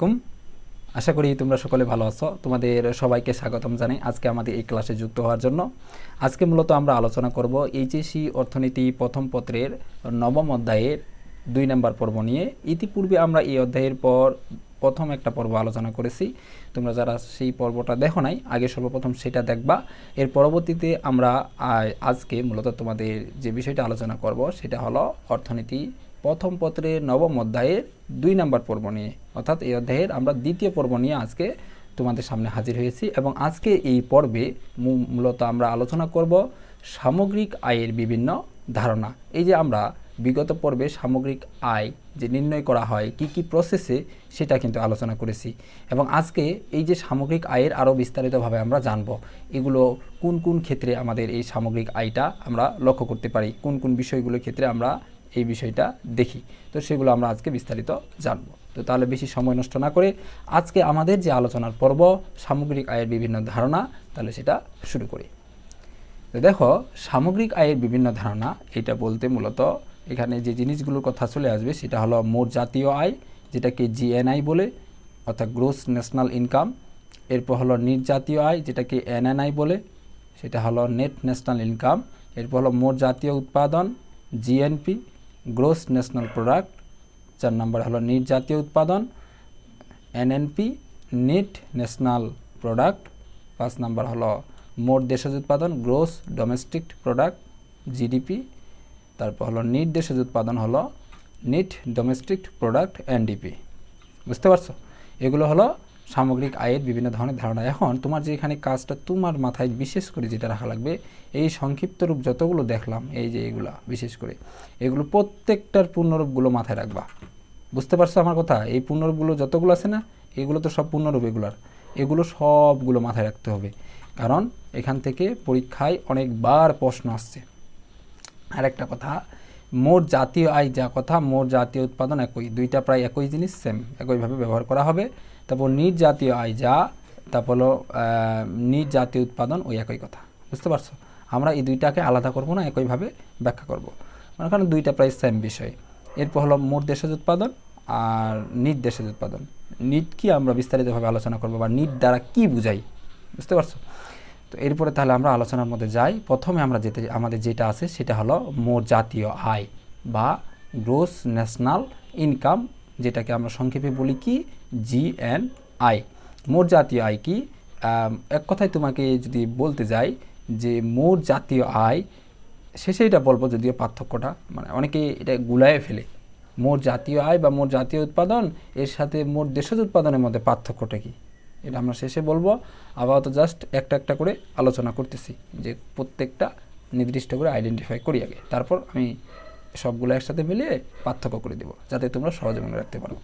আলাইকুম। আশা করি তোমরা সকলে ভালো আছো। তোমাদের সবাইকে স্বাগতম জানাই আজকে আমাদের এই ক্লাসে যুক্ত হওয়ার জন্য। আজকে মূলত আমরা আলোচনা করব এইচএসসি অর্থনীতি প্রথম পত্রের নবম অধ্যায়ের 2 নম্বর পর্ব নিয়ে। ইতিপূর্বে আমরা এই অধ্যায়ের পর প্রথম একটা পর্ব আলোচনা করেছি। তোমরা যারা সেই পর্বটা দেখো নাই, আগে সর্বপ্রথম সেটা দেখবা। এর পরবর্তীতে আমরা আজকে মূলত তোমাদের যে বিষয়টা আলোচনা করব সেটা হলো অর্থনীতি প্রথম পত্রের নবম অধ্যায়ের 2 নম্বর পর্ব নিয়ে, অর্থাৎ এই অধ্যায়ের আমরা দ্বিতীয় পর্ব নিয়ে আজকে তোমাদের সামনে হাজির হয়েছি। এবং আজকে এই পর্বে মূলত আমরা আলোচনা করব সামগ্রিক আয়ের বিভিন্ন ধারণা। এই যে আমরা বিগত পর্বে সামগ্রিক আয় যে নির্ণয় করা হয় কি কি প্রসেসে, সেটা কিন্তু আলোচনা করেছি। এবং আজকে এই যে সামগ্রিক আয়ের আরও বিস্তারিতভাবে আমরা জানব, এগুলো কোন কোন ক্ষেত্রে আমাদের এই সামগ্রিক আয়টা আমরা লক্ষ্য করতে পারি, কোন কোন বিষয়গুলোর ক্ষেত্রে আমরা এই বিষয়টা দেখি, তো সেগুলো আমরা আজকে বিস্তারিত জানব। তো তাহলে বেশি সময় নষ্ট না করে আজকে আমাদের যে আলোচনার পর্ব সামগ্রিক আয়ের বিভিন্ন ধারণা, তাহলে সেটা শুরু করি। তো দেখো, সামগ্রিক আয়ের বিভিন্ন ধারণা এটা বলতে মূলত এখানে যে জিনিসগুলোর কথা চলে আসবে সেটা হলো মোট জাতীয় আয়, যেটাকে জিএনআই বলে, অর্থাৎ গ্রোস ন্যাশনাল ইনকাম। এরপর হলো নির্জাতীয় আয়, যেটাকে এনএনআই বলে, সেটা হলো নেট ন্যাশনাল ইনকাম। এরপর হলো মোট জাতীয় উৎপাদন, জিএনপি, গ্রোস ন্যাশনাল প্রোডাক্ট। 4 নম্বর হলো নির্জাতীয় উৎপাদন, এনএনপি, নেট ন্যাশনাল প্রোডাক্ট। 5 নম্বর হলো মোট দেশজ উৎপাদন, গ্রোস ডোমেস্টিক প্রোডাক্ট, জিডিপি। তারপর হলো নিট দেশজ উৎপাদন হলো নেট ডোমেস্টিক প্রোডাক্ট, এনডিপি। বুঝতে পারছো? এগুলো হলো সামগ্রিক আয়ের বিভিন্ন ধরনের ধারণা। এখন তোমার যে এখানে কাজটা তোমার মাথায় বিশেষ করে যেটা রাখা লাগবে, এই সংক্ষিপ্ত রূপ যতগুলো দেখলাম, এই যে এগুলা বিশেষ করে এগুলো প্রত্যেকটার পূর্ণরূপগুলো মাথায় রাখবা। বুঝতে পারছো আমার কথা? এই পূর্ণরূপগুলো যতগুলো আছে না, এগুলো তো সব পূর্ণরূপ, এগুলো সবগুলো মাথায় রাখতে হবে, কারণ এখান থেকে পরীক্ষায় অনেকবার প্রশ্ন আসছে। আর একটা কথা, মোট জাতীয় আয় যা কথা, মোট জাতীয় উৎপাদন একই, দুইটা প্রায় একই জিনিস, সেম একইভাবে ব্যবহার করা হবে। তারপর নিট জাতীয় আয় যা, তারপর হলো নিট জাতীয় উৎপাদন ওই একই কথা। বুঝতে পারছো? আমরা এই দুইটাকে আলাদা করব না, একইভাবে ব্যাখ্যা করব, কারণ দুইটা প্রায় সেম বিষয়। এরপর হলো মোট দেশজ উৎপাদন আর নিট দেশজ উৎপাদন। নিট কি আমরা বিস্তারিতভাবে আলোচনা করব, বা নিট দ্বারা কি বুঝাই। বুঝতে পারছো? তো এরপরে তাহলে আমরা আলোচনার মধ্যে যাই। প্রথমে আমরা আমাদের যেটা আছে সেটা হলো মোট জাতীয় আয় বা গ্রোস ন্যাশনাল ইনকাম, যেটাকে আমরা সংক্ষেপে বলি কি জিএনআই। মোট জাতীয় আয় কি? এক কথায় তোমাকে যদি বলতে যাই যে মোট জাতীয় আয়, শেষে এটা বলবো, যদিও পার্থক্যটা মানে অনেকে এটা গুলায়ে ফেলে। মোট জাতীয় আয় বা মোট জাতীয় উৎপাদন এর সাথে মোট দেশজ উৎপাদনের মধ্যে পার্থক্যটা কি, এটা আমরা শেষে বলবো। আপাতত জাস্ট একটা একটা করে আলোচনা করতেছি, যে প্রত্যেকটা নির্দিষ্ট করে আইডেন্টিফাই করি আগে, তারপর আমি সবগুলো একসাথে মিলিয়ে পার্থক্য করে দেবো, যাতে তোমরা সহজে মনে রাখতে পারো।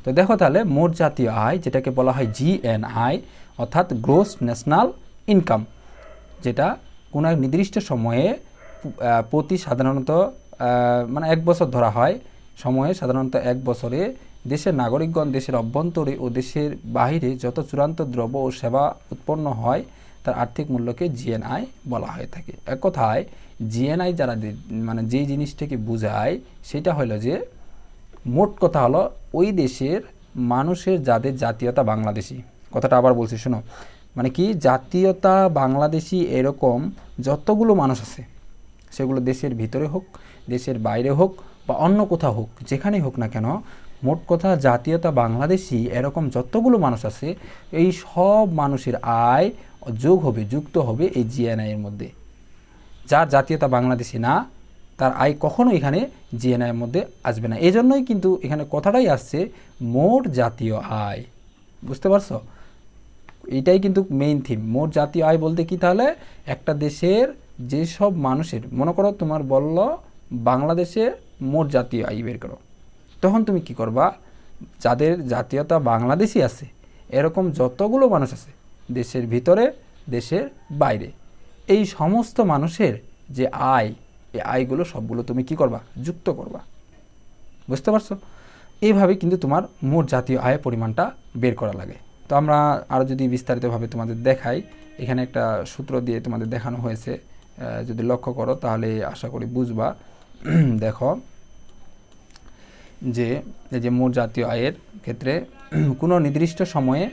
তো দেখো তাহলে, মোট জাতীয় আয় যেটাকে বলা হয় জিএনআই, অর্থাৎ গ্রোস ন্যাশনাল ইনকাম, যেটা কোনো এক নির্দিষ্ট সময়ে প্রতি সাধারণত মানে 1 বছর ধরা হয়, সময়ে সাধারণত 1 বছরে দেশের নাগরিকগণ দেশের অভ্যন্তরে ও দেশের বাহিরে যত চূড়ান্ত দ্রব্য ও সেবা উৎপন্ন হয় তার আর্থিক মূল্যকে জিএনআই বলা হয়ে থাকে। এক কথায় জিএনআই যারা মানে যেই জিনিসটাকে বোঝায় সেটা হলো যে, মোট কথা হলো ওই দেশের মানুষের যাদের জাতীয়তা বাংলাদেশি, কথাটা আবার বলছি শোনো, মানে কি জাতীয়তা বাংলাদেশি এরকম যতগুলো মানুষ আছে, সেগুলো দেশের ভিতরে হোক, দেশের বাইরে হোক, বা অন্য কোথাও হোক, যেখানেই হোক না কেন, মোট কথা জাতীয়তা বাংলাদেশি এরকম যতগুলো মানুষ আছে, এই সব মানুষের আয় যুক্ত হবে এই জিএনআই এর মধ্যে। যার জাতীয়তা বাংলাদেশি না, তার আয় কখনো এখানে জিএনআই এর মধ্যে আসবে না। এই জন্যই কিন্তু এখানে কথাটাই আসছে মোট জাতীয় আয়। বুঝতে পারছো? এটাই কিন্তু মেইন থিম। মোট জাতীয় আয় বলতে কি, তাহলে একটা দেশের যেসব মানুষের, মনে করো তোমার বলল বাংলাদেশে মোট জাতীয় আয় বের করো, তখন তুমি কি করবা, যাদের জাতীয়তা বাংলাদেশি আছে এরকম যতগুলো মানুষ আছে দেশের ভিতরে দেশের বাইরে, এই সমস্ত মানুষের যে আয়, এই আয়গুলো সবগুলো তুমি কি করবা, যুক্ত করবা। বুঝতে পারছো? এইভাবে কিন্তু তোমার মোট জাতীয় আয়ের পরিমাণটা বের করা লাগে। তো আমরা আরও যদি বিস্তারিতভাবে তোমাদের দেখাই, এখানে একটা সূত্র দিয়ে তোমাদের দেখানো হয়েছে, যদি লক্ষ্য করো তাহলে আশা করি বুঝবা। দেখো যে এই যে মোট জাতীয় আয়ের ক্ষেত্রে কোনো নির্দিষ্ট সময়ে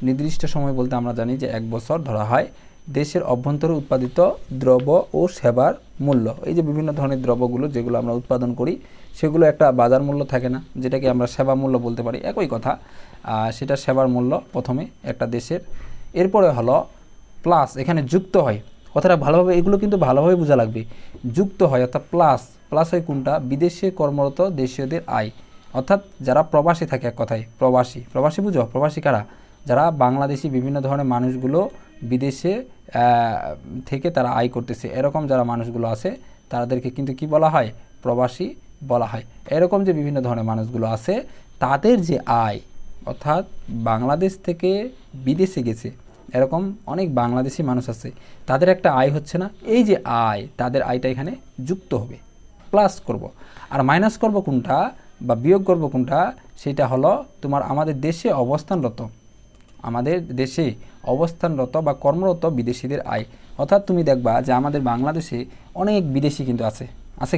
নির্দিষ্ট সময় বলতে আমরা জানি যে 1 বছর ধরা হয় দেশের অভ্যন্তরে উৎপাদিত দ্রব্য ও সেবার মূল্য। এই যে বিভিন্ন ধরনের দ্রব্যগুলো যেগুলো আমরা উৎপাদন করি সেগুলো একটা বাজার মূল্য থাকে না, যেটাকে আমরা সেবা মূল্য বলতে পারি, একই কথা। সেটা সেবার মূল্য প্রথমে একটা দেশের, এরপরে হলো প্লাস এখানে যুক্ত হয়, কথাটা ভালোভাবে, এগুলো কিন্তু ভালোভাবে বোঝা লাগবে। যুক্ত হয় অর্থাৎ প্লাস হয় কোনটা, বিদেশে কর্মরত দেশীয়দের আয়, অর্থাৎ যারা প্রবাসী থাকে, এক কথায় প্রবাসী বুঝো, প্রবাসী কারা, যারা বাংলাদেশি বিভিন্ন ধরনের মানুষগুলো বিদেশে থেকে তারা আয় করতেছে, এরকম যারা মানুষগুলো আছে তাদেরকে কিন্তু কি বলা হয়, প্রবাসী বলা হয়। এরকম যে বিভিন্ন ধরনের মানুষগুলো আছে তাদের যে আয়, অর্থাৎ বাংলাদেশ থেকে বিদেশে গেছে এরকম অনেক বাংলাদেশি মানুষ আছে, তাদের একটা আয় হচ্ছে না, এই যে আয়, তাদের আয়টা এখানে যুক্ত হবে, প্লাস করব। আর মাইনাস করব কোনটা বা বিয়োগ করব কোনটা, সেটা হলো তোমার আমাদের দেশে অবস্থানরত বা কর্মরত বিদেশিদের আয়। অর্থাৎ তুমি দেখবা যে আমাদের বাংলাদেশে অনেক বিদেশি কিন্তু আছে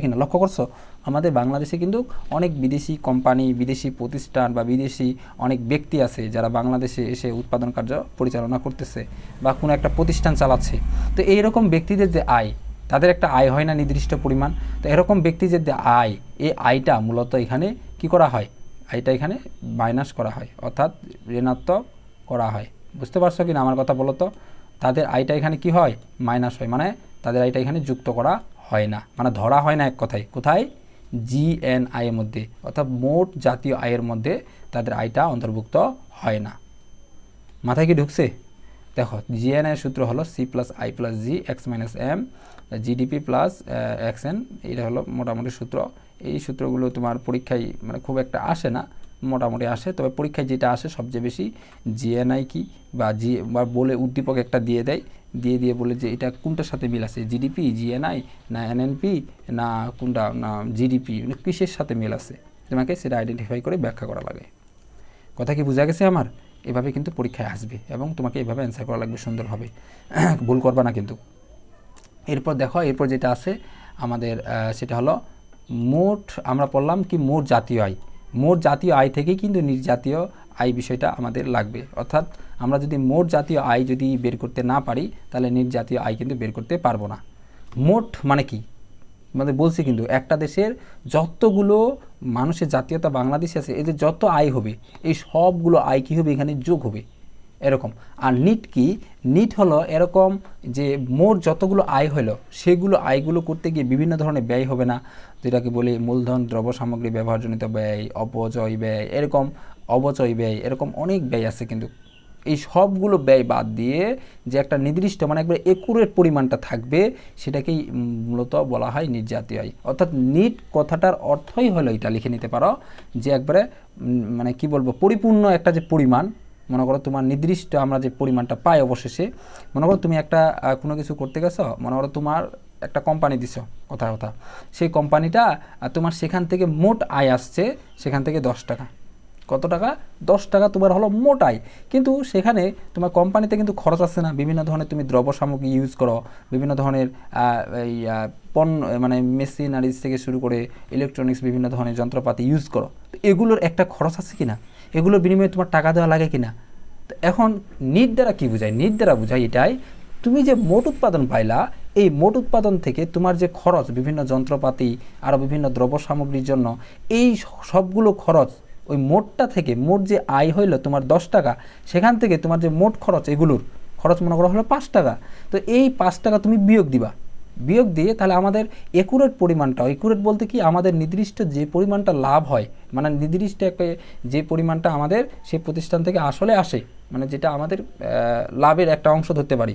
কিনা লক্ষ্য করছো, আমাদের বাংলাদেশে কিন্তু অনেক বিদেশি কোম্পানি, বিদেশি প্রতিষ্ঠান বা বিদেশি অনেক ব্যক্তি আছে যারা বাংলাদেশে এসে উৎপাদন কার্য পরিচালনা করতেছে বা কোনো একটা প্রতিষ্ঠান চালাচ্ছে। তো এইরকম ব্যক্তিদের যে আয়, তাদের একটা আয় হয় না নির্দিষ্ট পরিমাণ, তো এরকম ব্যক্তিদের যে আয়, এই আয়টা মূলত এখানে কি করা হয়, আয়টা এখানে মাইনাস করা হয়, অর্থাৎ ঋণাত্মক করা হয়। বুঝতে পারছো কি না আমার কথা বলো তো, তাদের আয়টা এখানে কি হয়, মাইনাস হয়, মানে তাদের আয়টা এখানে যুক্ত করা হয় না, মানে ধরা হয় না এক কথায়, কোথায়, জিএনআই এর মধ্যে, অর্থাৎ মোট জাতীয় আয়ের মধ্যে তাদের আয়টা অন্তর্ভুক্ত হয় না। মাথায় কি ঢুকছে? দেখো জিএনআই এর সূত্র হলো C plus I plus G X minus M GDP plus X N, এটা হলো মোটামুটি সূত্র। এই সূত্রগুলো তোমার পরীক্ষায় মানে খুব একটা আসে না, মোটামুটি আসে, তবে পরীক্ষায় যেটা আসে সবচেয়ে বেশি জিএনআই কি বা বলে উদ্দীপক একটা দিয়ে বলে যে এটা কোনটার সাথে মিল আছে, জিডিপি, জিএনআই না এনএনপি না কোনটা না জিডিপি, কিসের সাথে মিল আছে, তোমাকে সেটা আইডেন্টিফাই করে ব্যাখ্যা করা লাগে। কথা কি বোঝা গেছে আমার? এভাবে কিন্তু পরীক্ষায় আসবে এবং তোমাকে এভাবে অ্যান্সার করা লাগবে সুন্দরভাবে, ভুল করবা না কিন্তু। এরপর দেখো, এরপর যেটা আছে আমাদের সেটা হলো মোট, আমরা পড়লাম কি মোট জাতীয় আয়, মোট জাতীয় আয় থেকেই কিন্তু নির্জাতীয় আয় বিষয়টা আমাদের লাগবে, অর্থাৎ আমরা যদি মোট জাতীয় আয় যদি বের করতে না পারি তাহলে নির্জাতীয় আয় কিন্তু বের করতে পারবো না। মোট মানে কি, আমাদের বলছি কিন্তু একটা দেশের যতগুলো মানুষের জাতীয়তা বাংলাদেশে আছে, এদের যত আয় হবে এই সবগুলো আয় কী হবে, এখানে যোগ হবে এরকম। আর নিট কি, নিট হলো এরকম যে মোট যতগুলো আয় হলো সেগুলো আয়গুলো করতে গিয়ে বিভিন্ন ধরনের ব্যয় হবে না, যেটাকে বলি মূলধন, দ্রব্য সামগ্রী ব্যবহারজনিত ব্যয়, অপচয় ব্যয়, এরকম অবচয় ব্যয়, এরকম অনেক ব্যয় আছে। কিন্তু এই সবগুলো ব্যয় বাদ দিয়ে যে একটা নির্দিষ্ট মানে একবারে একুরেট পরিমাণটা থাকবে সেটাকেই মূলত বলা হয় নির্জাতীয় আয়। অর্থাৎ নিট কথাটার অর্থই হলো, এটা লিখে নিতে পারো যে একবারে মানে কি বলবো, পরিপূর্ণ একটা যে পরিমাণ, মনে করো তোমার নির্দিষ্ট আমরা যে পরিমাণটা পাই অবশেষে, মনে করো তুমি একটা কোনো কিছু করতে গেছো, মনে করো তোমার একটা কোম্পানি দিছো, কথা সেই কোম্পানিটা তোমার সেখান থেকে মোট আয় আসছে সেখান থেকে 10 টাকা, কত টাকা, 10 টাকা তোমার হলো মোট আয়। কিন্তু সেখানে তোমার কোম্পানিতে কিন্তু খরচ আসছে না, বিভিন্ন ধরনের তুমি দ্রব্য সামগ্রী ইউজ করো, বিভিন্ন ধরনের এই পণ্য মানে মেশিনারিজ থেকে শুরু করে ইলেকট্রনিক্স বিভিন্ন ধরনের যন্ত্রপাতি ইউজ করো, তো এগুলোর একটা খরচ আছে কিনা, এগুলোর বিনিময়ে তোমার টাকা দেওয়া লাগে কিনা। তো এখন নিট দ্বারা কী বোঝায়, নিট দ্বারা বোঝায় এটাই, তুমি যে মোট উৎপাদন পাইলা এই মোট উৎপাদন থেকে তোমার যে খরচ, বিভিন্ন যন্ত্রপাতি আরও বিভিন্ন দ্রব্য সামগ্রীর জন্য, এই সবগুলো খরচ ওই মোটটা থেকে, মোট যে আয় হইলো তোমার 10 টাকা, সেখান থেকে তোমার যে মোট খরচ, এগুলোর খরচ মনে করা হলো 5 টাকা, তো এই 5 টাকা তুমি বিয়োগ দিবা, বিয়োগ দিয়ে তাহলে আমাদের একুরেট পরিমাণটা, একুরেট বলতে কি আমাদের নির্দিষ্ট যে পরিমাণটা লাভ হয়, মানে নির্দিষ্ট যে পরিমাণটা আমাদের সেই প্রতিষ্ঠান থেকে আসলে আসে, মানে যেটা আমাদের লাভের একটা অংশ ধরতে পারি,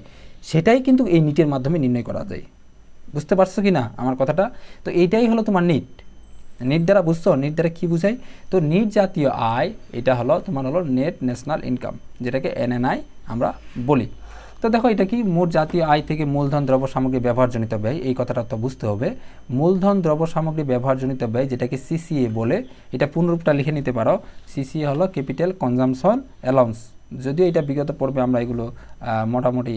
সেটাই কিন্তু এই নিটের মাধ্যমে নির্ণয় করা যায়। বুঝতে পারছো কি না আমার কথাটা? তো এইটাই হলো তোমার নিট। নিট দ্বারা বুঝছো, নিট দ্বারা কী বোঝায়, তো নিট জাতীয় আয় এটা হলো তোমার হলো নেট ন্যাশনাল ইনকাম, যেটাকে এনএনআই আমরা বলি। তো দেখো এটা কি, মোট জাতীয় আয় থেকে মূলধন দ্রব্য সামগ্রী ব্যবহারজনিত ব্যয়, এই কথাটা তো বুঝতে হবে। মূলধন দ্রব্য সামগ্রী ব্যবহারজনিত ব্যয় যেটাকে সিসিএ বলে, এটা পুনরূপটা লিখে নিতে পারো, সিসিএ হলো ক্যাপিটাল কনজামশন অ্যালাউন্স। যদিও এটা বিগত পর্বে আমরা এগুলো মোটামুটি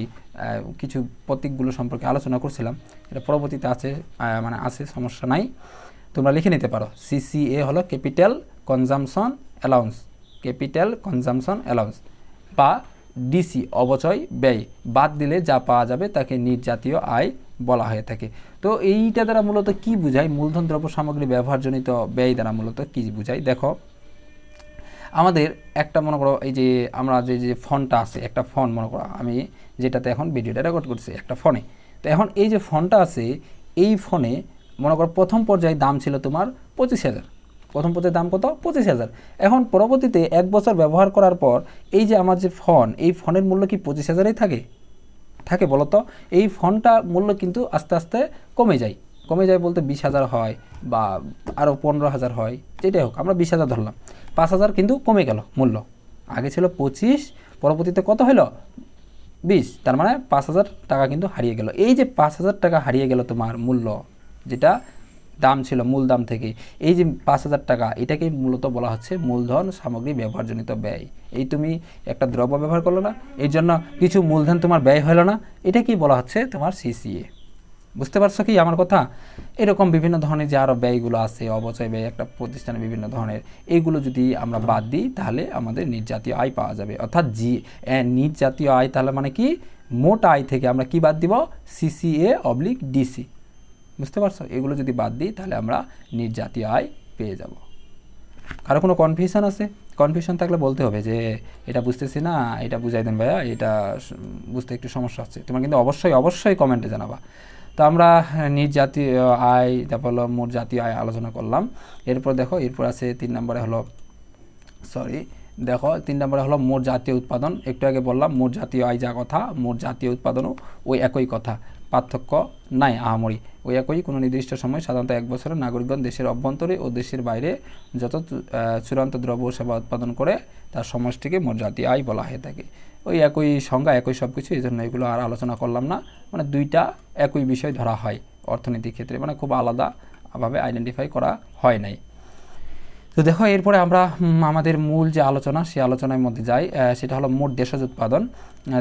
কিছু প্রতীকগুলো সম্পর্কে আলোচনা করছিলাম, এটা পরবর্তীতে আছে সমস্যা নাই, তোমরা লিখে নিতে পারো। সিসিএ হলো capital consumption allowance, capital consumption allowance বা ডিসি অবচয় ব্যয় বাদ দিলে যা পাওয়া যাবে তাকে নিট জাতীয় আয় বলা হয়ে থাকে। তো এইটা দ্বারা মূলত কি বোঝায়, মূলধন দ্রব্য সামগ্রী ব্যবহারজনিত ব্যয় দ্বারা মূলত কী বোঝায়? দেখো আমাদের একটা মনে করো এই যে আমরা যে ফোনটা আছে, একটা ফোন মনে করো আমি যেটাতে এখন ভিডিওটা রেকর্ড করছি একটা ফোনে, তো এখন এই যে ফোনটা আছে এই ফোনে মনে করো প্রথম পর্যায়ে দাম ছিল তোমার 25,000, প্রথম পর্যায়ে দাম কত? 25,000। এখন পরবর্তীতে 1 বছর ব্যবহার করার পর এই যে আমার যে ফোন, এই ফোনের মূল্য কি 25,000-ই থাকে বলো তো? এই ফোনটা মূল্য কিন্তু আস্তে আস্তে কমে যায় বলতে 20,000 হয় বা আরও 15,000 হয়, যেটাই হোক আমরা 20,000 ধরলাম, 5,000 কিন্তু কমে গেল মূল্য। আগে ছিল 25, পরবর্তীতে কত হলো? 20, তার মানে 5,000 টাকা কিন্তু হারিয়ে গেল। এই যে 5,000 টাকা হারিয়ে গেল তোমার মূল্য, যেটা দাম ছিল মূল দাম থেকে, এই যে 5,000 টাকা, এটাকেই মূলত বলা হচ্ছে মূলধন সামগ্রী ব্যবহারজনিত ব্যয়। এই তুমি একটা দ্রব্য ব্যবহার করলো না, এই জন্য কিছু মূলধন তোমার ব্যয় হলো না, এটাকেই বলা হচ্ছে তোমার সিসিএ। বুঝতে পারছো কি আমার কথা? এরকম বিভিন্ন ধরনের যে আরও ব্যয়গুলো আছে, অবচয় ব্যয় একটা প্রতিষ্ঠানে বিভিন্ন ধরনের, এইগুলো যদি আমরা বাদ দিই তাহলে আমাদের নিট জাতীয় আয় পাওয়া যাবে। অর্থাৎ নিট জাতীয় আয় তাহলে মানে কি, মোট আয় থেকে আমরা কি বাদ দিব? CCA/DC। বুঝতে পারছো? এগুলো যদি বাদ দিই তাহলে আমরা নিট জাতীয় আয় পেয়ে যাব। কারো কোনো কনফিউশন আছে? কনফিউশন থাকলে বলতে হবে যে এটা বুঝতেছি না, এটা বুঝাই দেন ভাইয়া, এটা বুঝতে একটু সমস্যা হচ্ছে। তোমার কিন্তু অবশ্যই কমেন্টে জানাবা। তো আমরা নিট জাতীয় আয়, তারপর হলো মোট জাতীয় আয় আলোচনা করলাম। এরপর দেখো, এরপর আছে 3 নম্বরে হলো তিন নম্বরে হলো মোট জাতীয় উৎপাদন। একটু আগে বললাম মোট জাতীয় আয় যা কথা, মোট জাতীয় উৎপাদনও ওই একই কথা, পার্থক্য নাই আহামরি, ওই একই। কোনো নির্দিষ্ট সময় সাধারণত 1 বছরের নাগরিকগণ দেশের অভ্যন্তরে ও দেশের বাইরে যত চূড়ান্ত দ্রব্য সেবা উৎপাদন করে তার সমষ্টিকে মোট জাতীয় আয় বলা হয়ে থাকে। ওই একই সংজ্ঞা, একই সব কিছু, এই জন্য এগুলো আর আলোচনা করলাম না। মানে দুইটা একই বিষয় ধরা হয় অর্থনীতির ক্ষেত্রে, মানে খুব আলাদাভাবে আইডেন্টিফাই করা হয় নাই। তো দেখো এরপরে আমরা আমাদের মূল যে আলোচনা, সেই আলোচনার মধ্যে যাই। সেটা হলো মোট দেশজ উৎপাদন।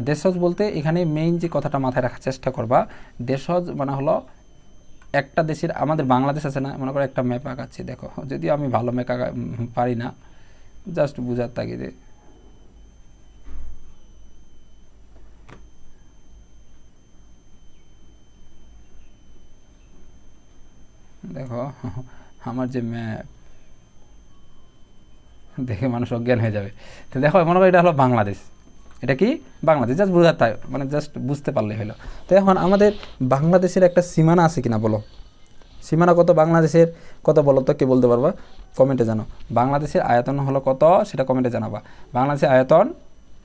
দেশজ বলতে এখানে মেইন যে কথাটা মাথায় রাখার চেষ্টা করবা, দেশজ মানে হলো একটা দেশের, আমাদের বাংলাদেশ আছে না, মনে করো একটা ম্যাপ আঁকাচ্ছি, দেখো যদিও আমি ভালো ম্যাপ আঁকা পারি না, জাস্ট বুঝার তাগিদে। দেখো আমার যে ম্যাপ দেখে মানুষ অজ্ঞান হয়ে যাবে। তো দেখো মনে করো এটা হলো বাংলাদেশ, এটা কি বাংলাদেশ, জাস্ট বোঝার তাই, মানে জাস্ট বুঝতে পারলে হলো। তো এখন আমাদের বাংলাদেশের একটা সীমানা আছে কিনা বলো? সীমানা কত বাংলাদেশের, কত বলো তো? কে বলতে পারবা? কমেন্টে জানো। বাংলাদেশের আয়তন হলো কত, সেটা কমেন্টে জানাবা। বাংলাদেশের আয়তন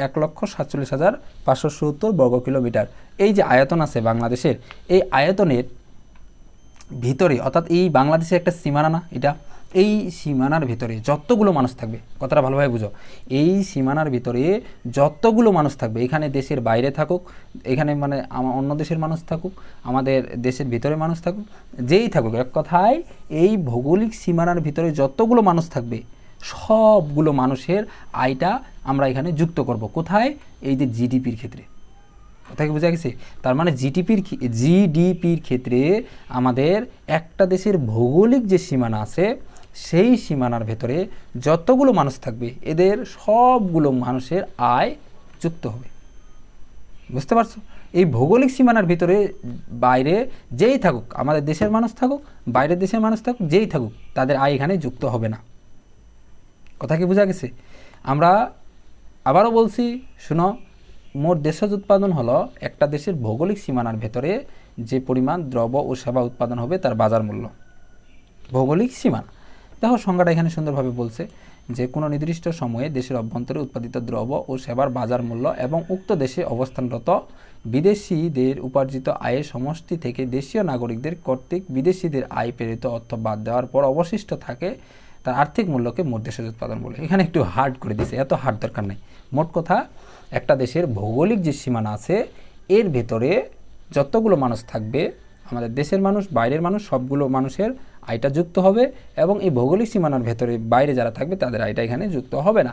1,47,570 বর্গ কিলোমিটার। এই যে আয়তন আছে বাংলাদেশের, এই আয়তনের ভিতরে, অর্থাৎ এই বাংলাদেশের একটা সীমানা না এটা, এই সীমানার ভিতরে যতগুলো মানুষ থাকবে, কথাটা ভালোভাবে বুঝো, এই সীমানার ভিতরে যতগুলো মানুষ থাকবে, এখানে দেশের বাইরে থাকুক, এখানে মানে অন্য দেশের মানুষ থাকুক, আমাদের দেশের ভিতরে মানুষ থাকুক, যেই থাকুক, এক কথায় এই ভৌগোলিক সীমানার ভিতরে যতগুলো মানুষ থাকবে সবগুলো মানুষের আয়টা আমরা এখানে যুক্ত করব। কোথায়? এই যে জিডিপির ক্ষেত্রে। কথা কি বোঝা গেছে? তার মানে জিডিপির ক্ষেত্রে আমাদের একটা দেশের ভৌগোলিক যে সীমানা আছে, সেই সীমানার ভেতরে যতগুলো মানুষ থাকবে এদের সবগুলো মানুষের আয় যুক্ত হবে। বুঝতে পারছো? এই ভৌগোলিক সীমানার ভিতরে বাইরে যেই থাকুক, আমাদের দেশের মানুষ থাকুক, বাইরের দেশের মানুষ থাকুক, যেই থাকুক, তাদের আয় এখানে যুক্ত হবে না। কথা কি বোঝা গেছে? আমরা আবারও বলছি, শোনো, মোট দেশজ উৎপাদন হলো একটা দেশের ভৌগোলিক সীমানার ভেতরে যে পরিমাণ দ্রব্য ও সেবা উৎপাদন হবে তার বাজার মূল্য, ভৌগোলিক সীমানা। দেখো সংজ্ঞাটা এখানে সুন্দরভাবে বলছে যে কোনো নির্দিষ্ট সময়ে দেশের অভ্যন্তরে উৎপাদিত দ্রব্য ও সেবার বাজার মূল্য এবং উক্ত দেশে অবস্থানরত বিদেশিদের উপার্জিত আয়ের সমষ্টি থেকে দেশীয় নাগরিকদের কর্তৃক বিদেশিদের আয় প্রেরিত অর্থ বাদ দেওয়ার পর অবশিষ্ট থাকে তার আর্থিক মূল্যকে মোট দেশজ উৎপাদন বলে। এখানে একটু হার্ড করে দিছে, এত হার্ড দরকার নেই। মোট কথা, একটা দেশের ভৌগোলিক যে সীমানা আছে এর ভেতরে যতগুলো মানুষ থাকবে, আমাদের দেশের মানুষ, বাইরের মানুষ, সবগুলো মানুষের আয়টা যুক্ত হবে এবং এই ভৌগোলিক সীমানার ভেতরে বাইরে যারা থাকবে তাদের আয়টা এখানে যুক্ত হবে না।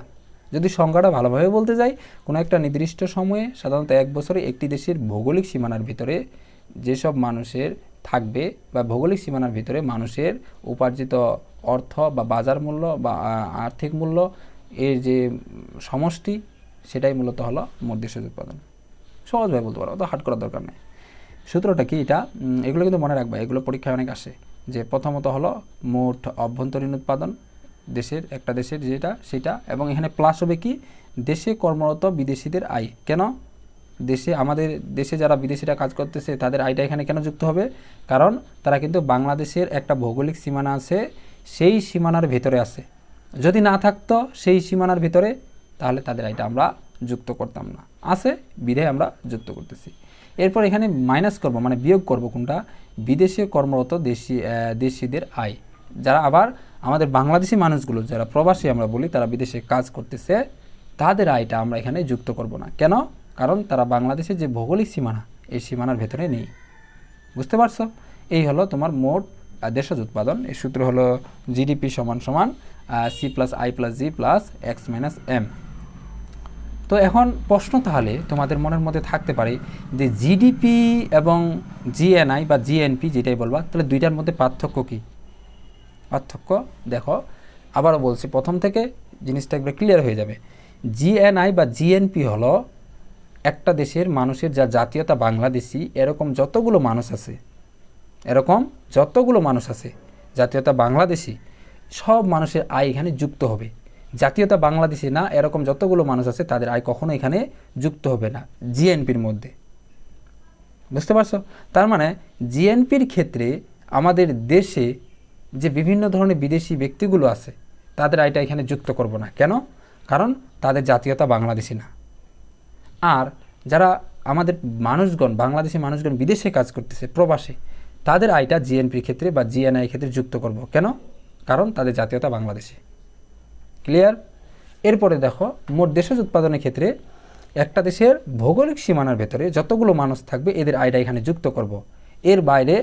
যদি সংজ্ঞাটা ভালোভাবে বলতে যাই, কোনো একটা নির্দিষ্ট সময়ে সাধারণত 1 বছরে একটি দেশের ভৌগোলিক সীমানার ভিতরে যেসব মানুষের থাকবে বা ভৌগোলিক সীমানার ভিতরে মানুষের উপার্জিত অর্থ বা বাজার মূল্য বা আর্থিক মূল্য, এর যে সমষ্টি সেটাই মূলত হলো মোট দেশজ উৎপাদন। সহজভাবে বলতে পারো, অত হার্ড করার দরকার নেই। সূত্রটা কি এটা, এগুলো কিন্তু মনে রাখবা, এগুলো পরীক্ষায় অনেক আসে। যে প্রথমত হলো মোট অভ্যন্তরীণ উৎপাদন দেশের, একটা দেশের যেটা সেটা, এবং এখানে প্লাস হবে কি দেশে কর্মরত বিদেশিদের আয়। কেন দেশে, আমাদের দেশে যারা বিদেশিরা কাজ করতেছে তাদের আয়টা এখানে কেন যুক্ত হবে? কারণ তারা কিন্তু বাংলাদেশের একটা ভৌগোলিক সীমানা আছে, সেই সীমানার ভেতরে আছে। যদি না থাকতো সেই সীমানার ভিতরে, তাহলে তাদের আয়টা আমরা যুক্ত করতাম না। আছে বিধে আমরা যুক্ত করতেছি। এরপর এখানে মাইনাস করব, মানে বিয়োগ করব কোনটা, বিদেশে কর্মরত দেশিদের আয়। যারা আবার আমাদের বাংলাদেশি মানুষগুলো যারা প্রবাসী আমরা বলি, তারা বিদেশে কাজ করতেছে, তাদের আয়টা আমরা এখানে যুক্ত করব না। কেন? কারণ তারা বাংলাদেশের যে ভৌগোলিক সীমানা, এই সীমানার ভেতরে নেই। বুঝতে পারছো? এই হলো তোমার মোট দেশজ উৎপাদন। এই সূত্র হলো জিডিপি সমান সমান C plus I plus G plus X minus M. তো এখন প্রশ্ন তাহলে তোমাদের মনের মধ্যে থাকতে পারে যে জিডিপি এবং জিএনআই বা জিএনপি যেটাই বলবা, তাহলে দুইটার মধ্যে পার্থক্য কী? পার্থক্য দেখো, আবারও বলছি, প্রথম থেকে জিনিসটা একবার ক্লিয়ার হয়ে যাবে। জিএনআই বা জিএনপি হলো একটা দেশের মানুষের যা জাতীয়তা বাংলাদেশি, এরকম যতগুলো মানুষ আছে জাতীয়তা বাংলাদেশি, সব মানুষের আয় এখানে যুক্ত হবে। জাতীয়তা বাংলাদেশি না এরকম যতগুলো মানুষ আছে তাদের আয় কখনো এখানে যুক্ত হবে না জিএনপির মধ্যে। বুঝতে পারছো? তার মানে জিএনপির ক্ষেত্রে আমাদের দেশে যে বিভিন্ন ধরনের বিদেশি ব্যক্তিগুলো আছে তাদের আয়টা এখানে যুক্ত করব না। কেন? কারণ তাদের জাতীয়তা বাংলাদেশি না। আর যারা আমাদের মানুষগণ, বাংলাদেশি মানুষগণ বিদেশে কাজ করতেছে প্রবাসী, তাদের আয়টা জিএনপির ক্ষেত্রে বা জিএনআই ক্ষেত্রে যুক্ত করব। কেন? কারণ তাদের জাতীয়তা বাংলাদেশি। ক্লিয়ার? এরপরে দেখো, মোট দেশজ উৎপাদনের ক্ষেত্রে একটা দেশের ভৌগোলিক সীমানার ভেতরে যতগুলো মানুষ থাকবে এদের আয়টা এখানে যুক্ত করব। এর বাইরে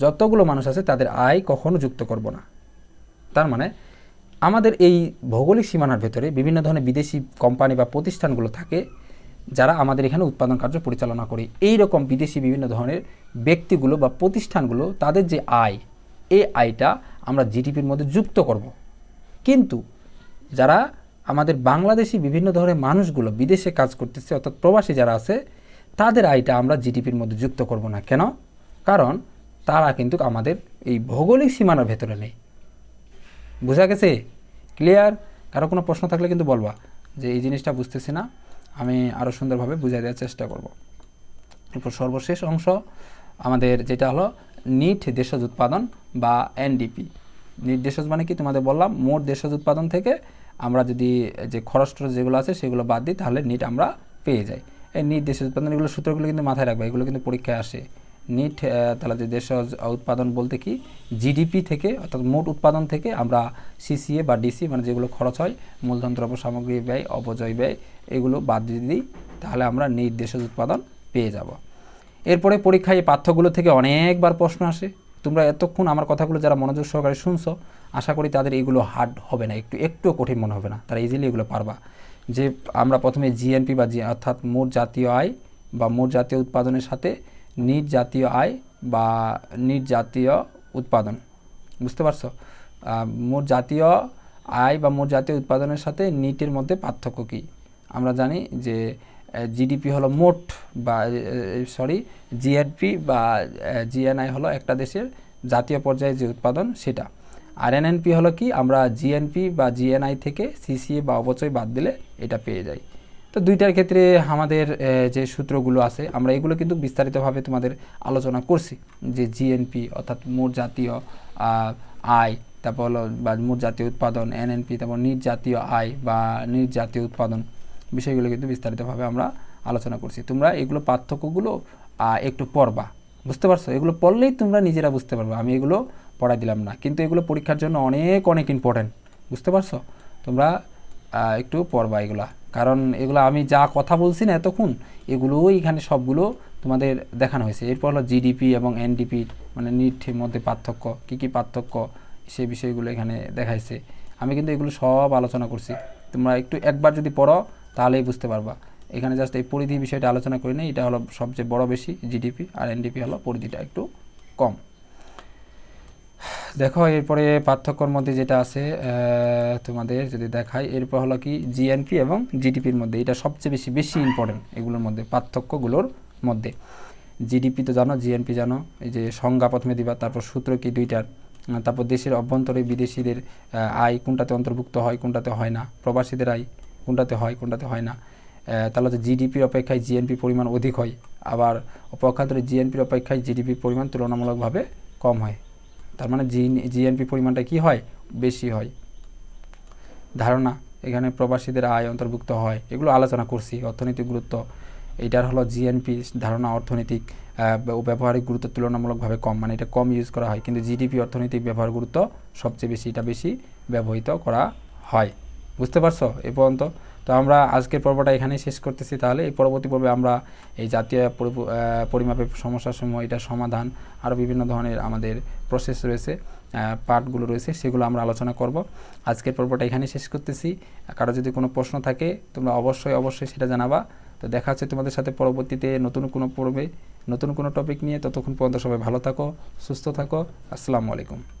যতগুলো মানুষ আছে তাদের আয় কখনো যুক্ত করব না। তার মানে আমাদের এই ভৌগোলিক সীমানার ভেতরে বিভিন্ন ধরনের বিদেশি কোম্পানি বা প্রতিষ্ঠানগুলো থাকে, যারা আমাদের এখানে উৎপাদন কার্য পরিচালনা করে। এই রকম বিদেশি বিভিন্ন ধরনের ব্যক্তিগুলো বা প্রতিষ্ঠানগুলো, তাদের যে আয়, এই আয়টা আমরা জিডিপির মধ্যে যুক্ত করব। কিন্তু যারা আমাদের বাংলাদেশি বিভিন্ন ধরনের মানুষগুলো বিদেশে কাজ করতেছে, অর্থাৎ প্রবাসী যারা আছে, তাদের আয়টা আমরা জিডিপির মধ্যে যুক্ত করব না। কেন? কারণ তারা কিন্তু আমাদের এই ভৌগোলিক সীমানার ভেতরে নেই। বোঝা গেছে? ক্লিয়ার? কারো কোনো প্রশ্ন থাকলে কিন্তু বলবা যে এই জিনিসটা বুঝতেছি না, আমি আরও সুন্দরভাবে বুঝিয়ে দেওয়ার চেষ্টা করব। এরপর সর্বশেষ অংশ আমাদের যেটা হলো নিট দেশজ উৎপাদন বা এনডিপি। নিট দেশজ মানে কি? তোমাদের বললাম মোট দেশজ উৎপাদন থেকে আমরা যদি যে খরচ যেগুলো আছে সেগুলো বাদ দিই, তাহলে নিট আমরা পেয়ে যাই। এই নিট দেশজ উৎপাদন, এগুলো সূত্রগুলো কিন্তু মাথায় রাখবে, এগুলো কিন্তু পরীক্ষায় আসে। নিট তাহলে যে দেশজ উৎপাদন বলতে কি, জিডিপি থেকে অর্থাৎ মোট উৎপাদন থেকে আমরা সিসিএ বা ডিসি মানে যেগুলো খরচ হয়, মূলধন দ্রব্য সামগ্রী ব্যয়, অপচয় ব্যয়, এগুলো বাদ দিয়ে দিই, তাহলে আমরা নিট দেশজ উৎপাদন পেয়ে যাব। এরপরে পরীক্ষায় এই পাঠ্যগুলো থেকে অনেকবার প্রশ্ন আসে। তোমরা এতক্ষণ আমার কথাগুলো যারা মনোযোগ সহকারে শুনছো, আশা করি তাদের এইগুলো হার্ড হবে না, একটুও কঠিন মনে হবে না, তারা ইজিলি এগুলো পারবা। যে আমরা প্রথমে জিএনপি বা অর্থাৎ মোট জাতীয় আয় বা মোট জাতীয় উৎপাদনের সাথে নিট জাতীয় আয় বা নিট জাতীয় উৎপাদন, বুঝতে পারছো? মোট জাতীয় আয় বা মোট জাতীয় উৎপাদনের সাথে নিটের মধ্যে পার্থক্য কী? আমরা জানি যে জিডিপি হলো মোট বা জিএনপি বা জিএনআই হলো একটা দেশের জাতীয় পর্যায়ে যে উৎপাদন সেটা। আর এনএনপি হলো কি, আমরা জিএনপি বা জিএনআই থেকে সিসিএ বা অপচয় বাদ দিলে এটা পেয়ে যাই। তো দুইটার ক্ষেত্রে আমাদের যে সূত্রগুলো আছে আমরা এগুলো কিন্তু বিস্তারিতভাবে তোমাদের আলোচনা করছি, যে জিএনপি অর্থাৎ মোট জাতীয় আয়, তারপর হলো বা মোট জাতীয় উৎপাদন, এনএনপি, তারপর নিট জাতীয় আয় বা নিট জাতীয় উৎপাদন, বিষয়গুলো কিন্তু বিস্তারিতভাবে আমরা আলোচনা করছি। তোমরা এগুলো পার্থক্যগুলো একটু পড়বা, বুঝতে পারছো? এগুলো পড়লেই তোমরা নিজেরা বুঝতে পারবে, আমি এগুলো পড়াই দিলাম না, কিন্তু এগুলো পরীক্ষার জন্য অনেক অনেক ইম্পর্টেন্ট, বুঝতে পারছো? তোমরা একটু পড়বা এগুলা, কারণ এগুলো আমি যা কথা বলছি না এতক্ষণ, এগুলোই এখানে সবগুলো তোমাদের দেখানো হয়েছে। এরপর হলো জিডিপি এবং এনডিপি মানে নিটের মধ্যে পার্থক্য, কী কী পার্থক্য, সেই বিষয়গুলো এখানে দেখাইছে। আমি কিন্তু এগুলো সব আলোচনা করছি, তোমরা একটু একবার যদি পড়ো তাহলেই বুঝতে পারবা। এখানে জাস্ট এই পরিধি বিষয়টা আলোচনা করি না, এটা হলো সবচেয়ে বড় বেশি জিডিপি, আর এনডিপি হলো পরিধিটা একটু কম। দেখো এরপরে পার্থক্যর মধ্যে যেটা আছে তোমাদের যদি দেখাই, এরপর হলো কি জিএনপি এবং জিডিপির মধ্যে, এটা সবচেয়ে বেশি বেশি ইম্পর্টেন্ট এগুলোর মধ্যে, পার্থক্যগুলোর মধ্যে। জিডিপি তো জানো, জিএনপি জানো, এই যে সংজ্ঞা প্রথমে দিবা, তারপর সূত্র কি দুইটার, তারপর দেশের অভ্যন্তরে বিদেশিদের আয় কোনটাতে অন্তর্ভুক্ত হয় কোনটাতে হয় না, প্রবাসীদের আয় কোনটাতে হয় কোনটাতে হয় না। তাহলে হচ্ছে জিডিপির অপেক্ষায় জিএনপি পরিমাণ অধিক হয়, আবার পক্ষান্তরে জিএনপির অপেক্ষায় জিডিপির পরিমাণ তুলনামূলকভাবে কম হয়। তার মানে জিএনপি পরিমাণটা কি হয়, বেশি হয়। ধারণা, এখানে প্রবাসীদের আয় অন্তর্ভুক্ত হয়, এগুলো আলোচনা করছি। অর্থনৈতিক গুরুত্ব, এটার হলো জিএনপি ধারণা অর্থনৈতিক ও ব্যবহারিক গুরুত্ব তুলনামূলকভাবে কম, মানে এটা কম ইউজ করা হয়, কিন্তু জিডিপি অর্থনৈতিক ব্যবহার গুরুত্ব সবচেয়ে বেশি, এটা বেশি ব্যবহৃত করা হয়। বুঝতে পারছো এই পর্যন্ত? তো আমরা আজকের পর্বটা এখানেই শেষ করতেছি। তাহলে এই পরবর্তী পর্বে আমরা এই জাতীয় পরিমাপের সমস্যাসমূহ, এটার সমাধান, আরও বিভিন্ন ধরনের আমাদের প্রসেস রয়েছে, পার্টগুলো রয়েছে, সেগুলো আমরা আলোচনা করব। আজকের পর্বটা এখানেই শেষ করতেছি। কারো যদি কোনো প্রশ্ন থাকে তোমরা অবশ্যই সেটা জানাবা। তো দেখা হচ্ছে তোমাদের সাথে পরবর্তীতে নতুন কোনো পর্বে নতুন কোনো টপিক নিয়ে। ততক্ষণ পর্যন্ত সবাই ভালো থাকো, সুস্থ থাকো। আসসালামু আলাইকুম।